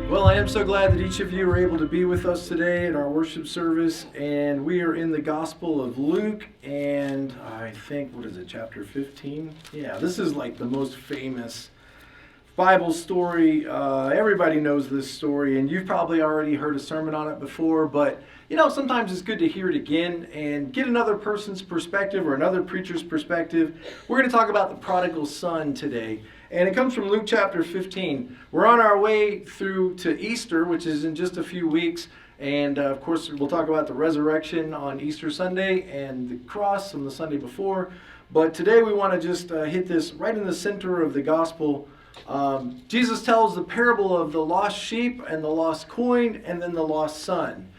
Well, I am so glad that each of you are able to be with us today in our worship service, and we are in the Gospel of Luke, and I think, what is it, chapter 15? Yeah, this is like the most famous Bible story. Everybody knows this story, and you've probably already heard a sermon on it before, but sometimes it's good to hear it again and get another person's perspective or another preacher's perspective. We're going to talk about the Prodigal Son today. And it comes from Luke chapter 15. We're on our way through to Easter, which is in just a few weeks. And of course, we'll talk about the resurrection on Easter Sunday and the cross on the Sunday before. But today we want to just hit this right in the center of the gospel. Jesus tells the parable of the lost sheep and the lost coin and then the lost son.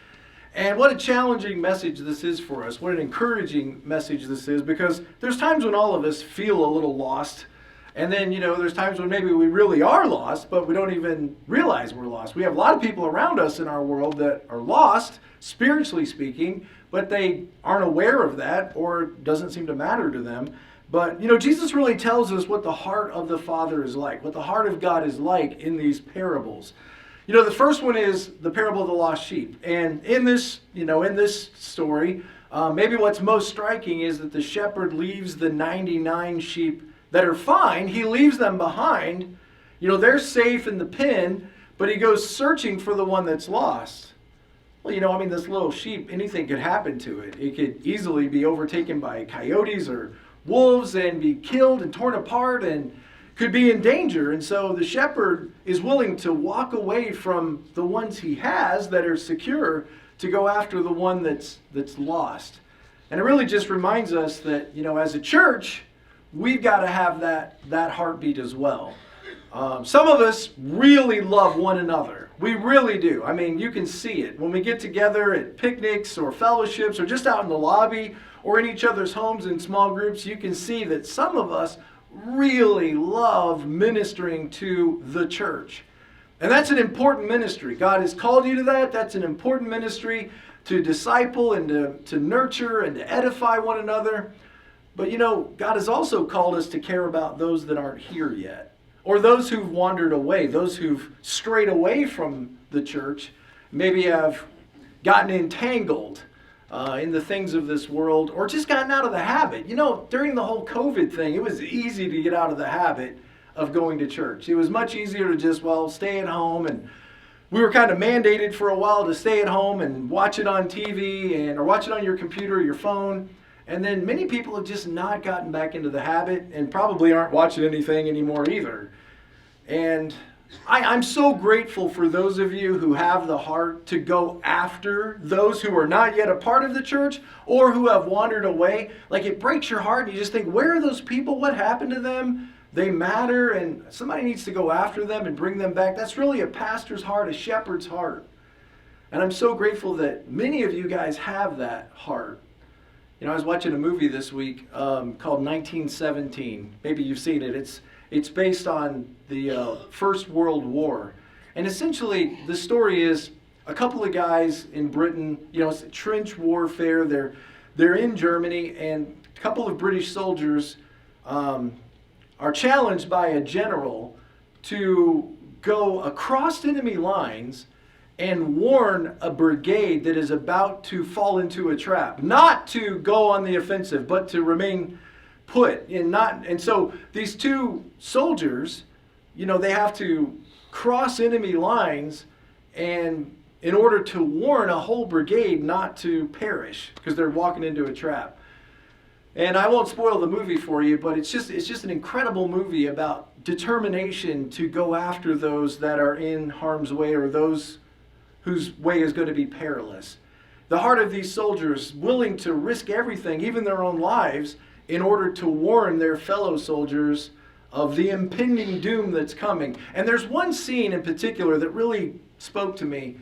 And what a challenging message this is for us. What an encouraging message this is, because there's times when all of us feel a little lost. And then, there's times when maybe we really are lost, but we don't even realize we're lost. We have a lot of people around us in our world that are lost, spiritually speaking, but they aren't aware of that, or it doesn't seem to matter to them. But, Jesus really tells us what the heart of the Father is like, what the heart of God is like in these parables. The first one is the parable of the lost sheep. And in this story, maybe what's most striking is that the shepherd leaves the 99 sheep that are fine. He leaves them behind. They're safe in the pen, but he goes searching for the one that's lost. Well, this little sheep, anything could happen to it. It could easily be overtaken by coyotes or wolves and be killed and torn apart and could be in danger. And so the shepherd is willing to walk away from the ones he has that are secure to go after the one that's lost. And it really just reminds us that, as a church, we've got to have that heartbeat as well. Some of us really love one another. We really do. You can see it. When we get together at picnics or fellowships or just out in the lobby or in each other's homes in small groups, you can see that some of us really love ministering to the church. And that's an important ministry. God has called you to that. That's an important ministry to disciple and to nurture and to edify one another. But God has also called us to care about those that aren't here yet, or those who've wandered away, those who've strayed away from the church, maybe have gotten entangled in the things of this world, or just gotten out of the habit. During the whole COVID thing, it was easy to get out of the habit of going to church. It was much easier to just, stay at home, and we were kind of mandated for a while to stay at home and watch it on TV or watch it on your computer or your phone. And then many people have just not gotten back into the habit and probably aren't watching anything anymore either. And I'm so grateful for those of you who have the heart to go after those who are not yet a part of the church or who have wandered away. Like, it breaks your heart and you just think, where are those people? What happened to them? They matter, and somebody needs to go after them and bring them back. That's really a pastor's heart, a shepherd's heart. And I'm so grateful that many of you guys have that heart. I was watching a movie this week called 1917. Maybe you've seen it. It's based on the First World War. And essentially, the story is a couple of guys in Britain, it's trench warfare. They're in Germany, and a couple of British soldiers are challenged by a general to go across enemy lines and warn a brigade that is about to fall into a trap. Not to go on the offensive, but to remain put. And so these two soldiers, they have to cross enemy lines and in order to warn a whole brigade not to perish because they're walking into a trap. And I won't spoil the movie for you, but it's just an incredible movie about determination to go after those that are in harm's way or those whose way is going to be perilous. The heart of these soldiers willing to risk everything, even their own lives, in order to warn their fellow soldiers of the impending doom that's coming. And there's one scene in particular that really spoke to me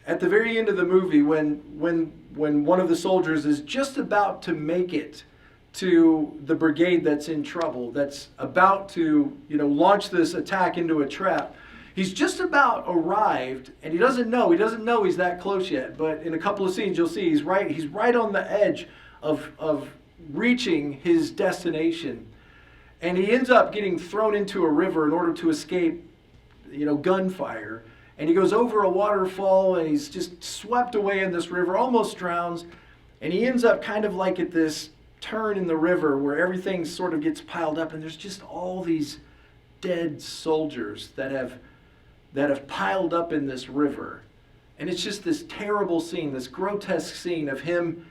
at the very end of the movie when one of the soldiers is just about to make it to the brigade that's in trouble, that's about to launch this attack into a trap. He's just about arrived, and he doesn't know he's that close yet. But in a couple of scenes, you'll see he's right on the edge of reaching his destination. And he ends up getting thrown into a river in order to escape, gunfire. and he goes over a waterfall, and he's just swept away in this river, almost drowns, and he ends up kind of like at this turn in the river where everything sort of gets piled up, and there's just all these dead soldiers that have piled up in this river. And it's just this terrible scene, this grotesque scene of him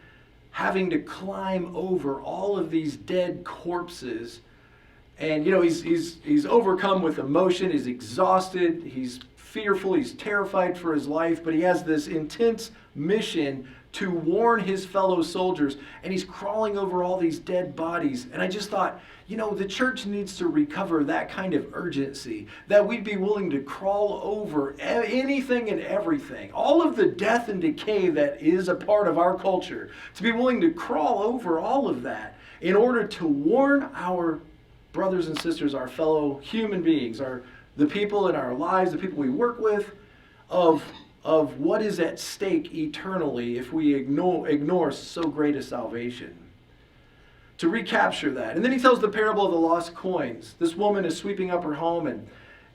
having to climb over all of these dead corpses. And he's overcome with emotion, he's exhausted, he's fearful, he's terrified for his life, but he has this intense mission to warn his fellow soldiers, and he's crawling over all these dead bodies. And I just thought, the church needs to recover that kind of urgency, that we'd be willing to crawl over anything and everything, all of the death and decay that is a part of our culture, to be willing to crawl over all of that in order to warn our brothers and sisters, our fellow human beings, the people in our lives, the people we work with, of what is at stake eternally if we ignore so great a salvation. To recapture that. And then he tells the parable of the lost coins. This woman is sweeping up her home,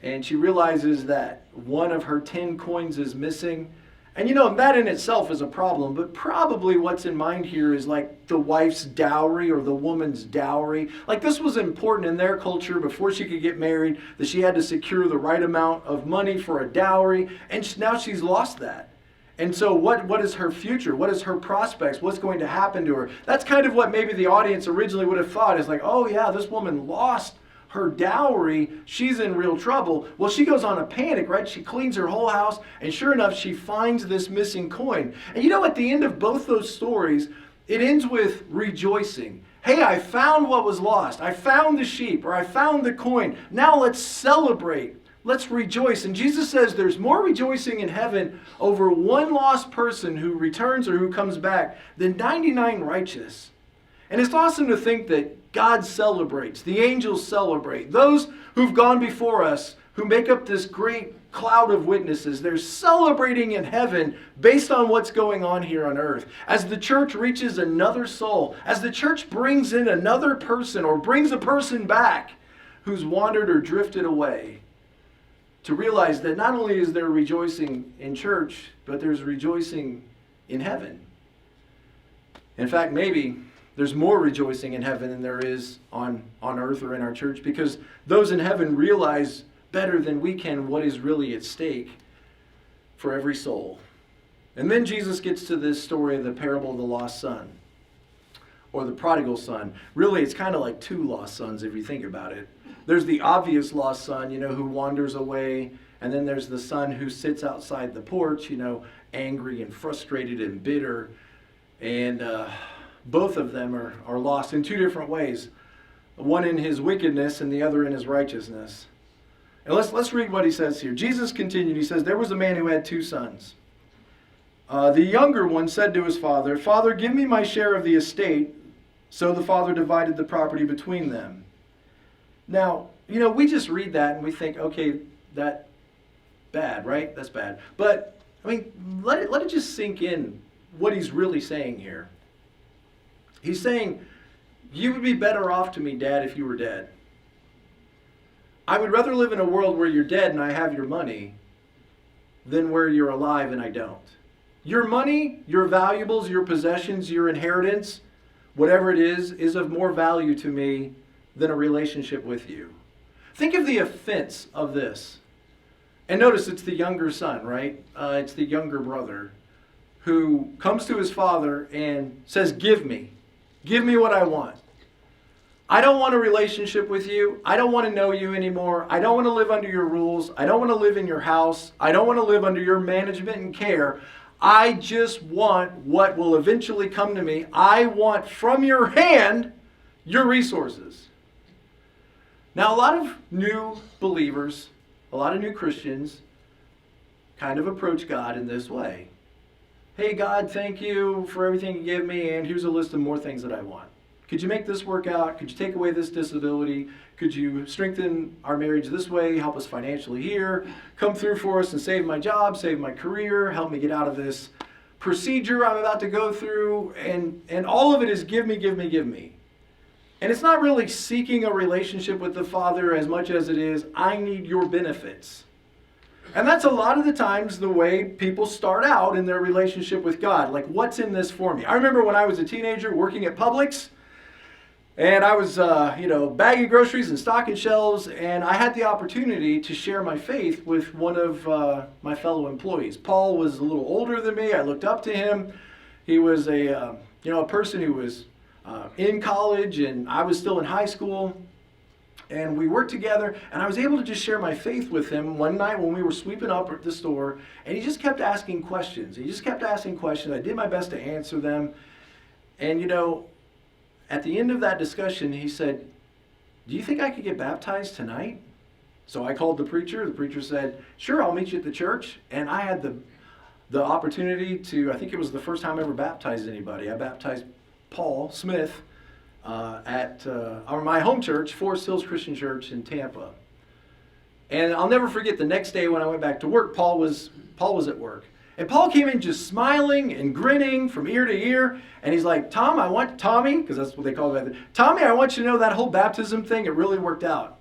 and she realizes that one of her 10 coins is missing. And that in itself is a problem, but probably what's in mind here is like the wife's dowry or the woman's dowry. Like this was important in their culture before she could get married, that she had to secure the right amount of money for a dowry, and now she's lost that. And so what is her future? What is her prospects? What's going to happen to her? That's kind of what maybe the audience originally would have thought, is like, oh yeah, this woman lost her dowry, she's in real trouble. Well, she goes on a panic, right? She cleans her whole house, and sure enough, she finds this missing coin. And at the end of both those stories, it ends with rejoicing. Hey, I found what was lost. I found the sheep, or I found the coin. Now let's celebrate. Let's rejoice. And Jesus says there's more rejoicing in heaven over one lost person who returns or who comes back than 99 righteous. And it's awesome to think that God celebrates, the angels celebrate, those who've gone before us, who make up this great cloud of witnesses, they're celebrating in heaven based on what's going on here on earth. As the church reaches another soul, as the church brings in another person or brings a person back who's wandered or drifted away, to realize that not only is there rejoicing in church, but there's rejoicing in heaven. In fact, maybe there's more rejoicing in heaven than there is on earth or in our church, because those in heaven realize better than we can what is really at stake for every soul. And then Jesus gets to this story of the parable of the lost son, or the prodigal son. Really, it's kind of like two lost sons if you think about it. There's the obvious lost son, who wanders away, and then there's the son who sits outside the porch, angry and frustrated and bitter, and both of them are lost in two different ways. One in his wickedness and the other in his righteousness. And let's read what he says here. Jesus continued. He says, there was a man who had 2 sons. The younger one said to his father, Father, give me my share of the estate. So the father divided the property between them. Now, we just read that and we think, okay, that bad, right? That's bad. But, let it just sink in what he's really saying here. He's saying, you would be better off to me, Dad, if you were dead. I would rather live in a world where you're dead and I have your money than where you're alive and I don't. Your money, your valuables, your possessions, your inheritance, whatever it is of more value to me than a relationship with you. Think of the offense of this. And notice it's the younger son, right? It's the younger brother who comes to his father and says, give me what I want. I don't want a relationship with you. I don't want to know you anymore. I don't want to live under your rules. I don't want to live in your house. I don't want to live under your management and care. I just want what will eventually come to me. I want from your hand your resources. Now, a lot of new believers, a lot of new Christians kind of approach God in this way. Hey, God, thank you for everything you give me, and here's a list of more things that I want. Could you make this work out? Could you take away this disability? Could you strengthen our marriage this way? Help us financially here? Come through for us and save my job, save my career, help me get out of this procedure I'm about to go through. And all of it is give me, give me, give me. And it's not really seeking a relationship with the Father as much as it is, I need your benefits. And that's a lot of the times the way people start out in their relationship with God. Like, what's in this for me? I remember when I was a teenager working at Publix, and I was, bagging groceries and stocking shelves, and I had the opportunity to share my faith with one of my fellow employees. Paul was a little older than me. I looked up to him. He was a person who was in college, and I was still in high school. And we worked together, and I was able to just share my faith with him one night when we were sweeping up at the store, and he just kept asking questions. I did my best to answer them. And, at the end of that discussion, he said, "Do you think I could get baptized tonight?" So I called the preacher. The preacher said, "Sure, I'll meet you at the church." And I had the opportunity to, I think it was the first time I ever baptized anybody. I baptized Paul Smith at my home church, Forest Hills Christian Church in Tampa. And I'll never forget the next day when I went back to work, Paul was at work. And Paul came in just smiling and grinning from ear to ear. And he's like, Tommy, because that's what they call it. Tommy, I want you to know that whole baptism thing, it really worked out.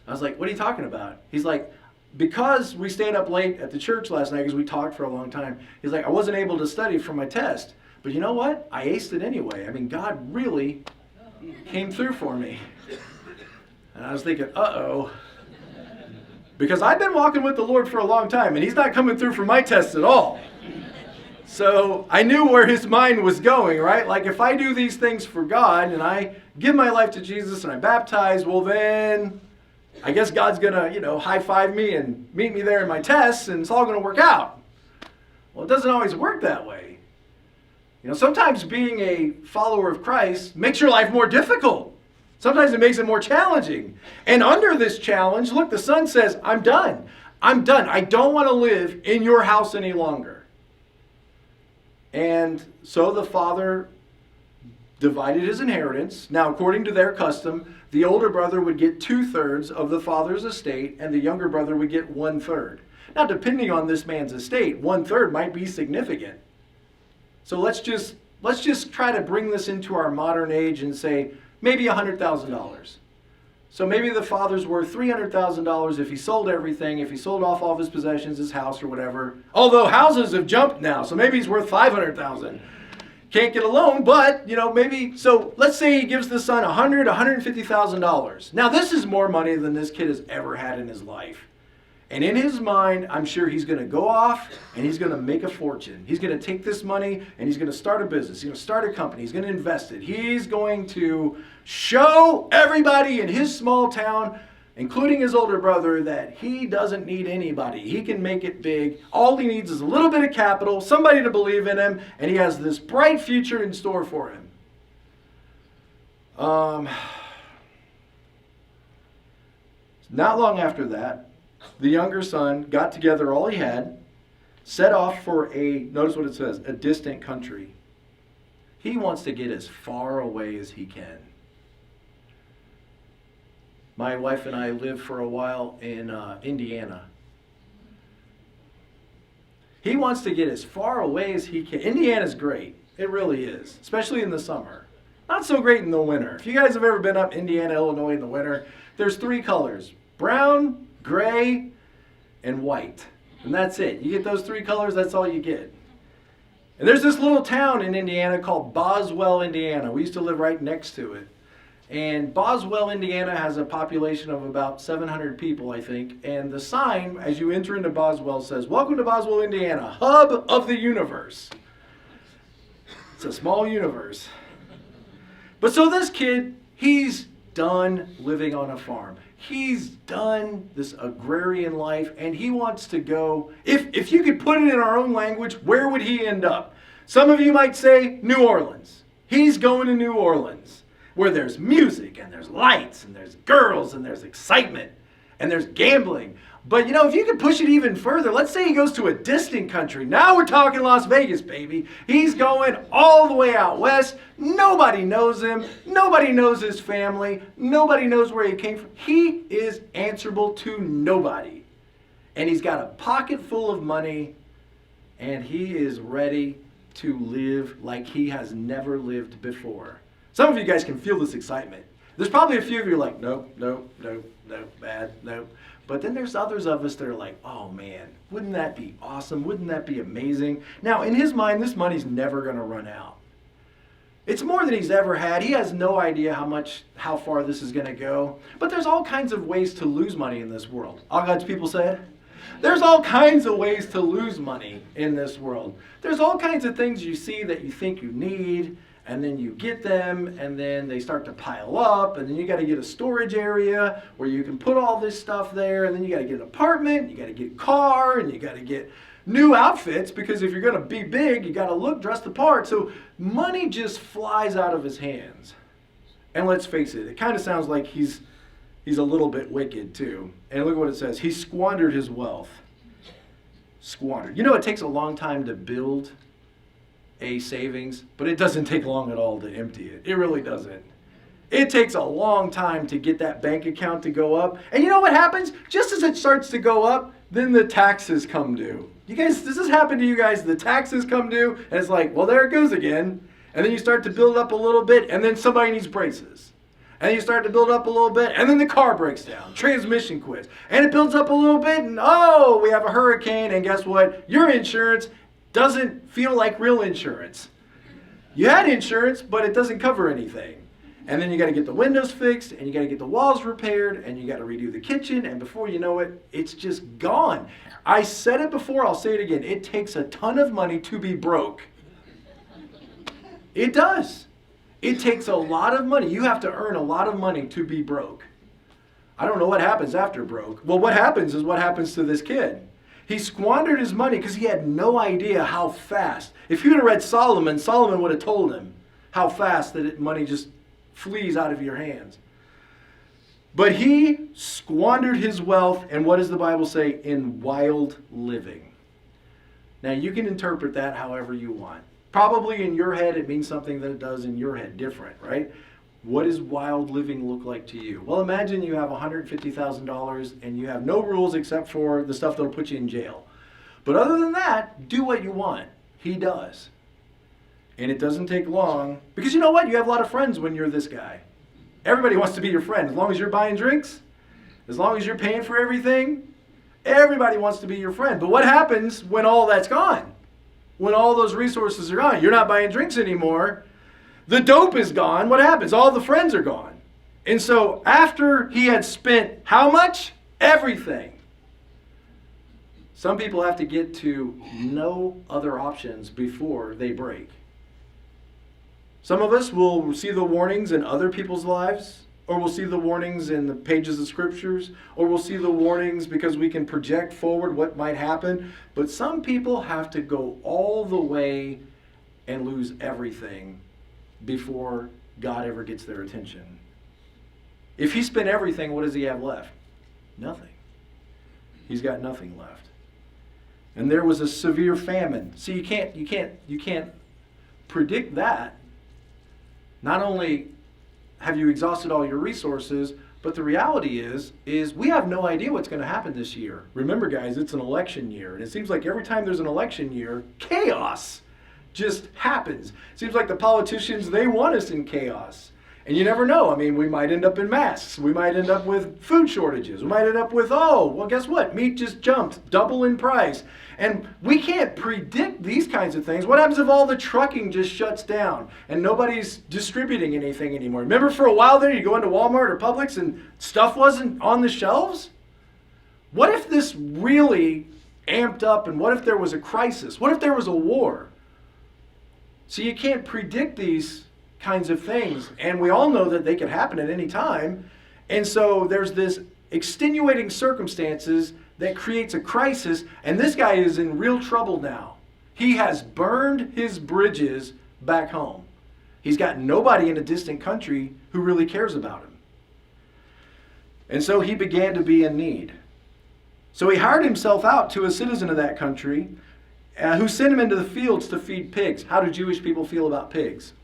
I was like, what are you talking about? He's like, because we stayed up late at the church last night because we talked for a long time. He's like, I wasn't able to study for my test. But you know what? I aced it anyway. I mean, God really came through for me. And I was thinking, uh-oh. Because I've been walking with the Lord for a long time, and he's not coming through for my tests at all. So I knew where his mind was going, right? Like, if I do these things for God, and I give my life to Jesus, and I baptize, well then, I guess God's going to, high-five me and meet me there in my tests, and it's all going to work out. Well, it doesn't always work that way. Sometimes being a follower of Christ makes your life more difficult. Sometimes it makes it more challenging. And under this challenge, look, the son says, I'm done. I don't want to live in your house any longer. And so the father divided his inheritance. Now, according to their custom, the older brother would get 2/3 of the father's estate, and the younger brother would get 1/3. Now, depending on this man's estate, 1/3 might be significant. So let's just try to bring this into our modern age and say maybe $100,000. So maybe the father's worth $300,000 if he sold everything, if he sold off all of his possessions, his house or whatever. Although houses have jumped now, so maybe he's worth $500,000. Can't get a loan, but maybe. So let's say he gives the son $150,000. Now this is more money than this kid has ever had in his life. And in his mind, I'm sure he's going to go off and he's going to make a fortune. He's going to take this money and he's going to start a business. He's going to start a company. He's going to invest it. He's going to show everybody in his small town, including his older brother, that he doesn't need anybody. He can make it big. All he needs is a little bit of capital, somebody to believe in him, and he has this bright future in store for him. Not long after that, the younger son got together all he had, set off for notice what it says, a distant country. He wants to get as far away as he can. My wife and I lived for a while in Indiana. He wants to get as far away as he can. Indiana's great. It really is, especially in the summer. Not so great in the winter. If you guys have ever been up Indiana, Illinois in the winter, there's 3 colors: brown, gray, and white. And that's it. You get those 3 colors, that's all you get. And there's this little town in Indiana called Boswell, Indiana. We used to live right next to it. And Boswell, Indiana has a population of about 700 people, I think. And the sign, as you enter into Boswell, says, "Welcome to Boswell, Indiana, hub of the universe." It's a small universe. But so this kid, he's done living on a farm. He's done this agrarian life, and he wants to go, if you could put it in our own language, where would he end up? Some of you might say New Orleans. He's going to New Orleans, where there's music, and there's lights, and there's girls, and there's excitement, and there's gambling. But if you could push it even further, let's say he goes to a distant country. Now we're talking Las Vegas, baby. He's going all the way out west. Nobody knows him. Nobody knows his family. Nobody knows where he came from. He is answerable to nobody. And he's got a pocket full of money, and he is ready to live like he has never lived before. Some of you guys can feel this excitement. There's probably a few of you like, nope, bad, nope. But then there's others of us that are like, oh man, wouldn't that be awesome? Wouldn't that be amazing? Now, in his mind, this money's never going to run out. It's more than he's ever had. He has no idea how far this is going to go. But there's all kinds of ways to lose money in this world. All God's people said? There's all kinds of ways to lose money in this world. There's all kinds of things you see that you think you need, and then you get them, and then they start to pile up, and then you got to get a storage area where you can put all this stuff there, and then you got to get an apartment, you got to get a car, and you got to get new outfits, because if you're going to be big, you got to look dressed the part. So money just flies out of his hands. And let's face it kind of sounds like he's a little bit wicked too. And look at what it says. He squandered his wealth. Squandered. You know, it takes a long time to build a savings, but it doesn't take long at all to empty it. It really doesn't. It takes a long time to get that bank account to go up. And you know what happens? Just as it starts to go up, then the taxes come due. You guys, does this happen to you guys? The taxes come due, and it's like, well, there it goes again. And then you start to build up a little bit, and then somebody needs braces. And you start to build up a little bit, and then the car breaks down. Transmission quits. And it builds up a little bit, and oh, we have a hurricane, and guess what? Your insurance doesn't feel like real insurance. You had insurance, but it doesn't cover anything. And then you got to get the windows fixed, and you got to get the walls repaired, and you got to redo the kitchen, and before you know it, it's just gone. I said it before, I'll say it again. It takes a ton of money to be broke. It does. It takes a lot of money. You have to earn a lot of money to be broke. I don't know what happens after broke. Well, what happens is what happens to this kid. He squandered his money because he had no idea how fast. If he would have read Solomon, Solomon would have told him how fast that money just flees out of your hands. But he squandered his wealth, and what does the Bible say? In wild living. Now, you can interpret that however you want. Probably in your head, it means something that it does in your head different, right? What does wild living look like to you? Well, imagine you have $150,000 and you have no rules except for the stuff that'll put you in jail. But other than that, do what you want. He does. And it doesn't take long, because you know what? You have a lot of friends when you're this guy. Everybody wants to be your friend. As long as you're buying drinks, as long as you're paying for everything, everybody wants to be your friend. But what happens when all that's gone? When all those resources are gone? You're not buying drinks anymore. The dope is gone. What happens? All the friends are gone. And so after he had spent how much? Everything. Some people have to get to no other options before they break. Some of us will see the warnings in other people's lives, or we'll see the warnings in the pages of scriptures, or we'll see the warnings because we can project forward what might happen. But some people have to go all the way and lose everything before God ever gets their attention. If he spent everything, what does he have left? Nothing. He's got nothing left. And there was a severe famine. See, you can't predict that. Not only have you exhausted all your resources, but the reality is we have no idea what's going to happen this year. Remember, guys, it's an election year, and it seems like every time there's an election year, chaos just happens. It seems like the politicians, they want us in chaos. And you never know. I mean, we might end up in masks. We might end up with food shortages. We might end up with, oh, well, guess what? Meat just jumped, double in price. And we can't predict these kinds of things. What happens if all the trucking just shuts down and nobody's distributing anything anymore? Remember for a while there, you go into Walmart or Publix and stuff wasn't on the shelves? What if this really amped up, and what if there was a crisis? What if there was a war? So you can't predict these kinds of things, and we all know that they could happen at any time. And so there's this extenuating circumstances that creates a crisis, and this guy is in real trouble now. He has burned his bridges back home. He's got nobody in a distant country who really cares about him. And so he began to be in need. So he hired himself out to a citizen of that country who sent him into the fields to feed pigs. How do Jewish people feel about pigs?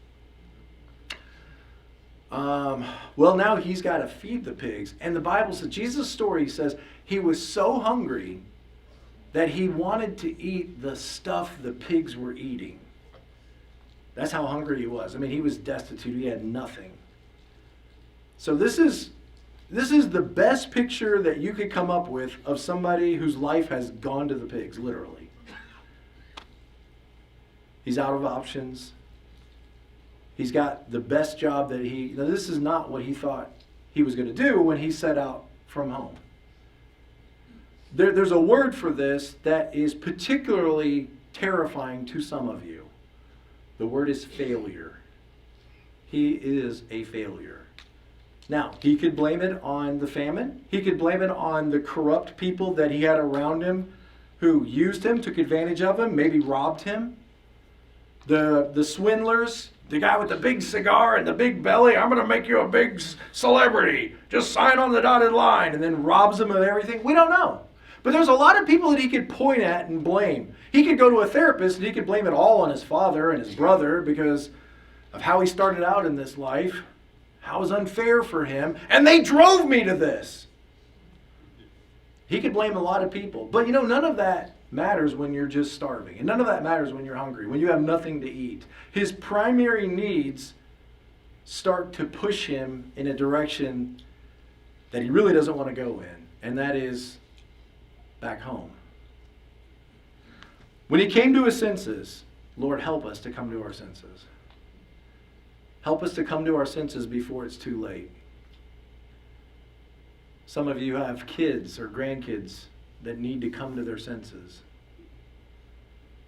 Well, now he's got to feed the pigs. And the Bible says, Jesus' story says, he was so hungry that he wanted to eat the stuff the pigs were eating. That's how hungry he was. I mean, he was destitute. He had nothing. So this is This is the best picture that you could come up with of somebody whose life has gone to the pigs, literally. He's out of options. He's got the best job that now this is not what he thought he was going to do when he set out from home. There's a word for this that is particularly terrifying to some of you. The word is failure. He is a failure. Now, he could blame it on the famine. He could blame it on the corrupt people that he had around him who used him, took advantage of him, maybe robbed him. The swindlers, the guy with the big cigar and the big belly, I'm going to make you a big celebrity. Just sign on the dotted line, and then robs him of everything. We don't know. But there's a lot of people that he could point at and blame. He could go to a therapist and he could blame it all on his father and his brother because of how he started out in this life. How it was unfair for him. And they drove me to this. He could blame a lot of people. But you know, none of that matters when you're just starving. And none of that matters when you're hungry, when you have nothing to eat. His primary needs start to push him in a direction that he really doesn't want to go in. And that is back home. When he came to his senses, Lord, help us to come to our senses. Help us to come to our senses before it's too late. Some of you have kids or grandkids that need to come to their senses.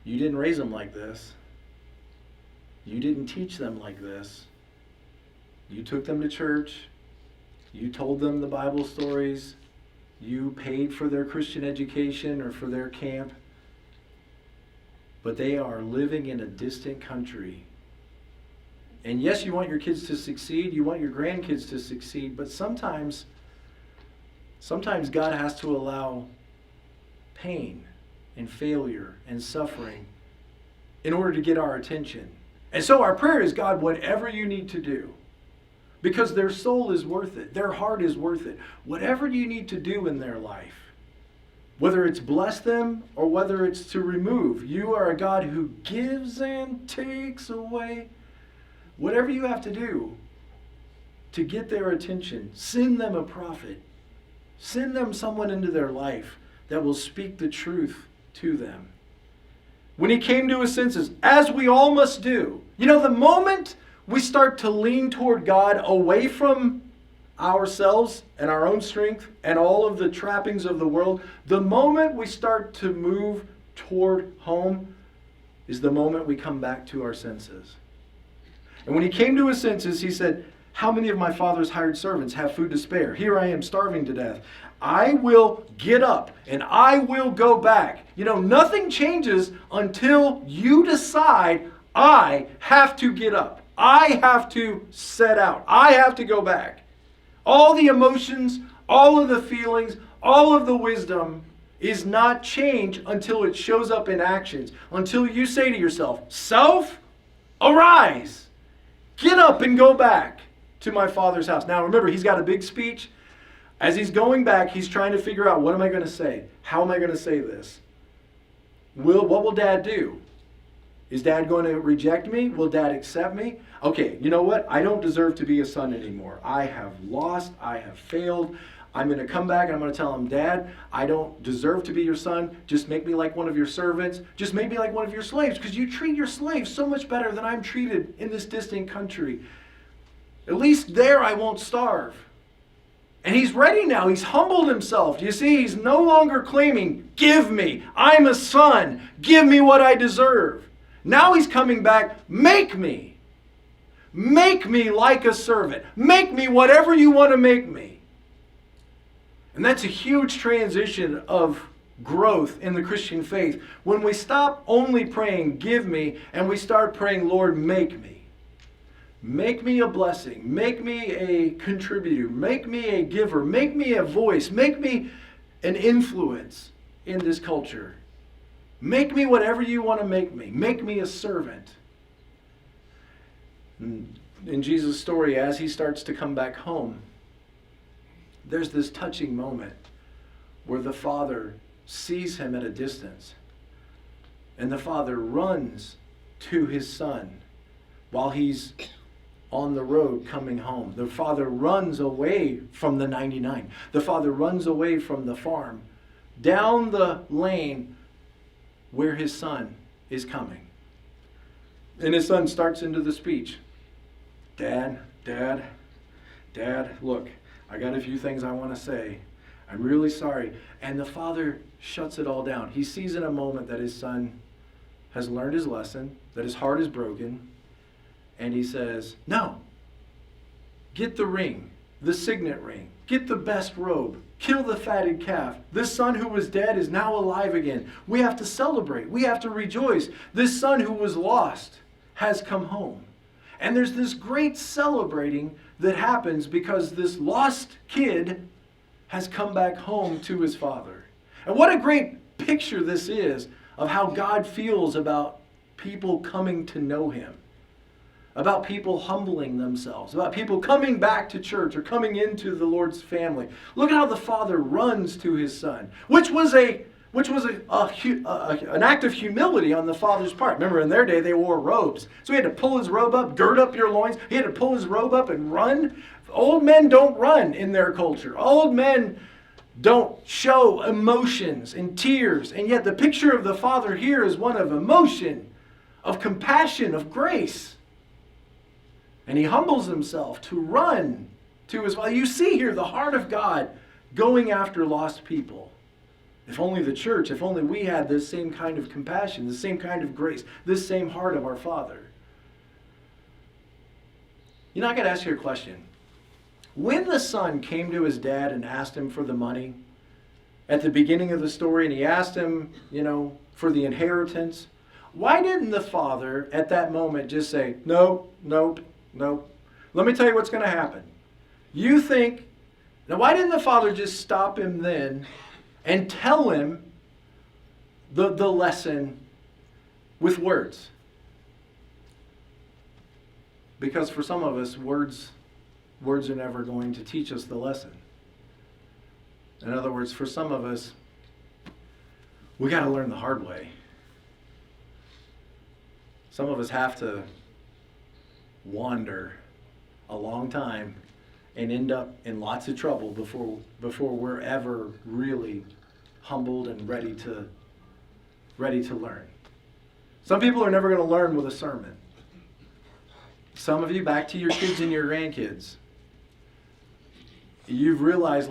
You didn't raise them like this. You didn't teach them like this. You took them to church. You told them the Bible stories. You paid for their Christian education or for their camp. But they are living in a distant country. And yes, you want your kids to succeed. You want your grandkids to succeed. But sometimes God has to allow pain and failure and suffering in order to get our attention. And so our prayer is, God, whatever you need to do, because their soul is worth it. Their heart is worth it. Whatever you need to do in their life, whether it's bless them or whether it's to remove, you are a God who gives and takes away. Whatever you have to do to get their attention, send them a prophet. Send them someone into their life that will speak the truth to them. When he came to his senses, as we all must do, you know, the moment we start to lean toward God away from ourselves and our own strength and all of the trappings of the world, the moment we start to move toward home is the moment we come back to our senses. And when he came to his senses, he said, how many of my father's hired servants have food to spare? Here I am starving to death. I will get up and I will go back. You know, nothing changes until you decide I have to get up. I have to set out. I have to go back. All the emotions, all of the feelings, all of the wisdom is not change until it shows up in actions. Until you say to yourself, self, arise. Get up and go back to my father's house. Now remember, he's got a big speech. As he's going back, he's trying to figure out, what am I going to say? How am I going to say this? What will Dad do? Is Dad going to reject me? Will Dad accept me? Okay, you know what? I don't deserve to be a son anymore. I have lost. I have failed. I'm going to come back and I'm going to tell him, Dad, I don't deserve to be your son. Just make me like one of your servants. Just make me like one of your slaves, because you treat your slaves so much better than I'm treated in this distant country. At least there I won't starve. And he's ready now. He's humbled himself. You see, he's no longer claiming, give me. I'm a son. Give me what I deserve. Now he's coming back, make me. Make me like a servant. Make me whatever you want to make me. And that's a huge transition of growth in the Christian faith. When we stop only praying, give me, and we start praying, Lord, make me. Make me a blessing. Make me a contributor. Make me a giver. Make me a voice. Make me an influence in this culture. Make me whatever you want to make me. Make me a servant. In Jesus' story, as he starts to come back home, there's this touching moment where the father sees him at a distance. And the father runs to his son while he's on the road coming home. The father runs away from the 99. The father runs away from the farm, down the lane where his son is coming. And his son starts into the speech. Dad, look, I got a few things I want to say. I'm really sorry. And the father shuts it all down. He sees in a moment that his son has learned his lesson, that his heart is broken, and he says, no, get the ring, the signet ring, get the best robe, kill the fatted calf. This son who was dead is now alive again. We have to celebrate. We have to rejoice. This son who was lost has come home. And there's this great celebrating that happens because this lost kid has come back home to his father. And what a great picture this is of how God feels about people coming to know him, about people humbling themselves, about people coming back to church or coming into the Lord's family. Look at how the father runs to his son, which was an act of humility on the father's part. Remember, in their day, they wore robes. So he had to pull his robe up, gird up your loins. He had to pull his robe up and run. Old men don't run in their culture. Old men don't show emotions and tears. And yet the picture of the father here is one of emotion, of compassion, of grace. And he humbles himself to run to his father. You see here the heart of God going after lost people. If only the church, if only we had this same kind of compassion, this same kind of grace, this same heart of our Father. You know, I got to ask you a question. When the son came to his dad and asked him for the money at the beginning of the story, and he asked him, for the inheritance, why didn't the father at that moment just say, nope. Let me tell you what's going to happen. Now why didn't the father just stop him then and tell him the lesson with words? Because for some of us, words are never going to teach us the lesson. In other words, for some of us, we got to learn the hard way. Some of us have to wander a long time and end up in lots of trouble before we're ever really humbled and ready to learn. Some people are never going to learn with a sermon. Some of you, back to your kids and your grandkids, you've realized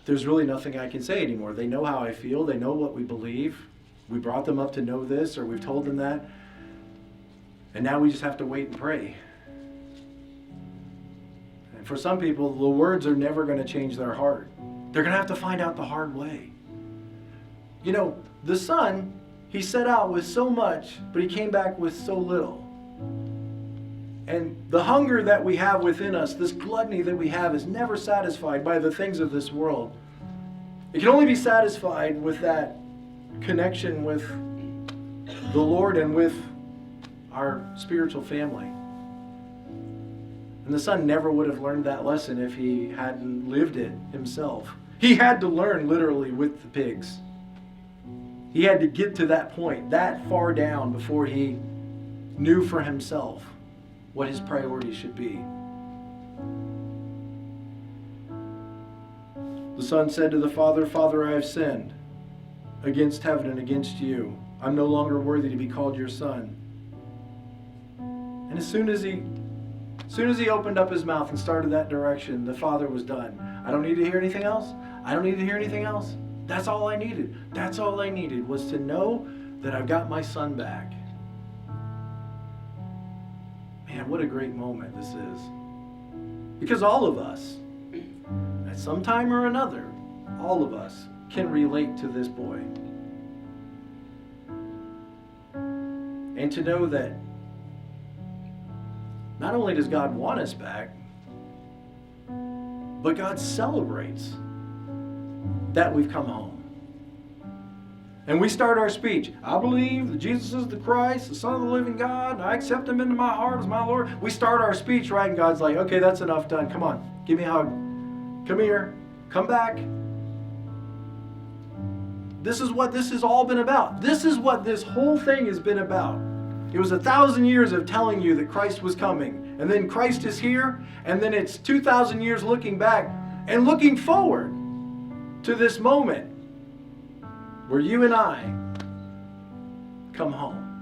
there's really nothing I can say anymore. They know how I feel. They know what we believe. We brought them up to know this, or we've told them that. And now we just have to wait and pray. And for some people, the words are never going to change their heart. They're going to have to find out the hard way. The son, he set out with so much, but he came back with so little. And the hunger that we have within us, this gluttony that we have, is never satisfied by the things of this world. It can only be satisfied with that connection with the Lord and with our spiritual family. And the son never would have learned that lesson if he hadn't lived it himself. He had to learn literally with the pigs. He had to get to that point, that far down, before he knew for himself what his priorities should be. The son said to the father, "Father, I have sinned against heaven and against you. I'm no longer worthy to be called your son." And as soon as he opened up his mouth and started that direction, the father was done. I don't need to hear anything else. I don't need to hear anything else. That's all I needed. That's all I needed, was to know that I've got my son back. Man, what a great moment this is. Because all of us, at some time or another, all of us can relate to this boy. And to know that not only does God want us back, but God celebrates that we've come home. And we start our speech, I believe that Jesus is the Christ, the Son of the living God, and I accept him into my heart as my Lord. We start our speech, right? And God's like, okay, that's enough, done. Come on, give me a hug. Come here, come back. This is what this has all been about. This is what this whole thing has been about. It was 1,000 years of telling you that Christ was coming. And then Christ is here. And then it's 2,000 years looking back and looking forward to this moment where you and I come home.